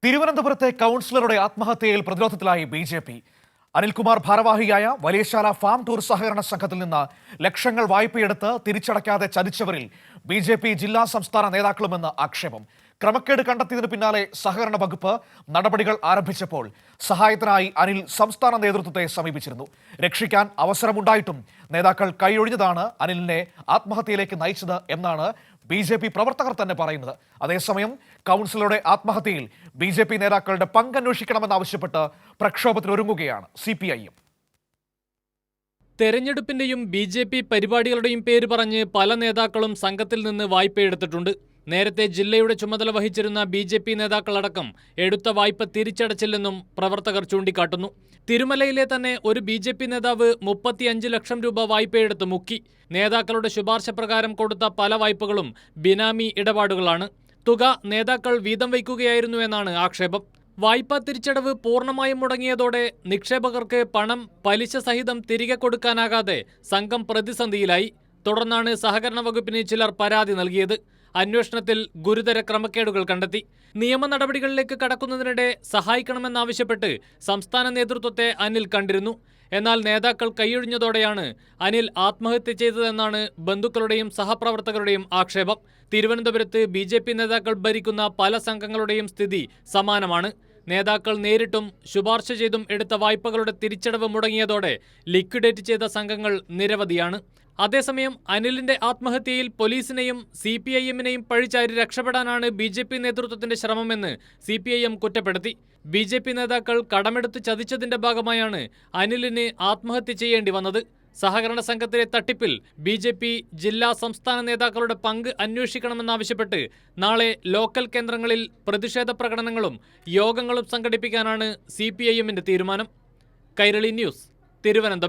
തിരുവനന്തപുരത്തെ കൗൺസിലറുടെ ആത്മഹത്യയിൽ പ്രതിരോധത്തിലായി ബി.ജെ.പി. അനിൽകുമാർ ഭാരവാഹിയായ വലിയശാല ഫാം ടൂർ സഹകരണ സംഘത്തിൽ നിന്ന് ലക്ഷങ്ങൾ വായ്പയെടുത്ത് തിരിച്ചടയ്ക്കാതെ ചതിച്ചവരിൽ ബി.ജെ.പി. ജില്ലാ സംസ്ഥാന നേതാക്കളുമെന്ന് ആക്ഷേപം. ക്രമക്കേട് കണ്ടെത്തിയതിനു പിന്നാലെ സഹകരണ വകുപ്പ് നടപടികൾ ആരംഭിച്ചപ്പോൾ സഹായത്തിനായി അനിൽ സംസ്ഥാന നേതൃത്വത്തെ സമീപിച്ചിരുന്നു. രക്ഷിക്കാൻ അവസരമുണ്ടായിട്ടും നേതാക്കൾ കൈയൊഴിഞ്ഞതാണ് അനിലിനെ ആത്മഹത്യയിലേക്ക് നയിച്ചത് എന്നാണ് ബി.ജെ.പി. പ്രവർത്തകർ തന്നെ പറയുന്നത്. അതേസമയം കൗൺസിലറുടെ ആത്മഹത്യയിൽ ബി.ജെ.പി. നേതാക്കളുടെ പങ്കന്വേഷിക്കണമെന്നാവശ്യപ്പെട്ട് പ്രക്ഷോഭത്തിനൊരുങ്ങുകയാണ് CPIM. തെരഞ്ഞെടുപ്പിന്റെയും ബി.ജെ.പി. പരിപാടികളുടെയും പേര് പറഞ്ഞ് പല നേതാക്കളും സംഘത്തിൽ നിന്ന് വായ്പയെടുത്തിട്ടുണ്ട്. നേരത്തെ ജില്ലയുടെ ചുമതല വഹിച്ചിരുന്ന ബി.ജെ.പി. നേതാക്കളടക്കം എടുത്ത വായ്പ തിരിച്ചടച്ചില്ലെന്നും പ്രവർത്തകർ ചൂണ്ടിക്കാട്ടുന്നു. തിരുമലയിലെ തന്നെ ഒരു ബി.ജെ.പി. നേതാവ് 35 ലക്ഷം രൂപ വായ്പയെടുത്ത് മുക്കി. നേതാക്കളുടെ ശുപാർശ പ്രകാരം കൊടുത്ത പല വായ്പകളും ബിനാമി ഇടപാടുകളാണ്. തുക നേതാക്കൾ വീതം വയ്ക്കുകയായിരുന്നു എന്നാണ് ആക്ഷേപം. വായ്പാ തിരിച്ചടവ് പൂർണ്ണമായും മുടങ്ങിയതോടെ നിക്ഷേപകർക്ക് പണം പലിശ സഹിതം തിരികെ കൊടുക്കാനാകാതെ സംഘം പ്രതിസന്ധിയിലായി. തുടർന്നാണ് സഹകരണ വകുപ്പിന് ചിലർ പരാതി നൽകിയത്. അന്വേഷണത്തിൽ ഗുരുതര ക്രമക്കേടുകൾ കണ്ടെത്തി. നിയമ നടപടികളിലേക്ക് കടക്കുന്നതിനിടെ സഹായിക്കണമെന്നാവശ്യപ്പെട്ട് സംസ്ഥാന നേതൃത്വത്തെ അനിൽ കണ്ടിരുന്നു. എന്നാൽ നേതാക്കൾ കൈയൊഴിഞ്ഞതോടെയാണ് അനിൽ ആത്മഹത്യ ചെയ്തതെന്നാണ് ബന്ധുക്കളുടെയും സഹപ്രവർത്തകരുടെയും ആക്ഷേപം. തിരുവനന്തപുരത്ത് ബി.ജെ.പി. നേതാക്കൾ ഭരിക്കുന്ന പല സംഘങ്ങളുടെയും സ്ഥിതി സമാനമാണ്. നേതാക്കൾ നേരിട്ടും ശുപാർശ ചെയ്തും എടുത്ത വായ്പകളുടെ തിരിച്ചടവ് മുടങ്ങിയതോടെ ലിക്വിഡേറ്റ് ചെയ്ത സംഘങ്ങൾ നിരവധിയാണ്. അതേസമയം അനിലിന്റെ ആത്മഹത്യയിൽ പോലീസിനെയും CPIM-നെയും പഴിചാരി രക്ഷപ്പെടാനാണ് ബി.ജെ.പി. നേതൃത്വത്തിന്റെ ശ്രമമെന്ന് CPIM കുറ്റപ്പെടുത്തി. ബി.ജെ.പി. നേതാക്കൾ കടമെടുത്ത് ചതിച്ചതിന്റെ ഭാഗമായാണ് അനിലിന് ആത്മഹത്യ ചെയ്യേണ്ടി വന്നത്. സഹകരണ സംഘത്തിലെ തട്ടിപ്പിൽ ബി.ജെ.പി. ജില്ലാ സംസ്ഥാന നേതാക്കളുടെ പങ്ക് അന്വേഷിക്കണമെന്നാവശ്യപ്പെട്ട് നാളെ ലോക്കൽ കേന്ദ്രങ്ങളിൽ പ്രതിഷേധ പ്രകടനങ്ങളും യോഗങ്ങളും സംഘടിപ്പിക്കാനാണ് CPIM-ന്റെ തീരുമാനം. കൈരളി ന്യൂസ്, തിരുവനന്തപുരം.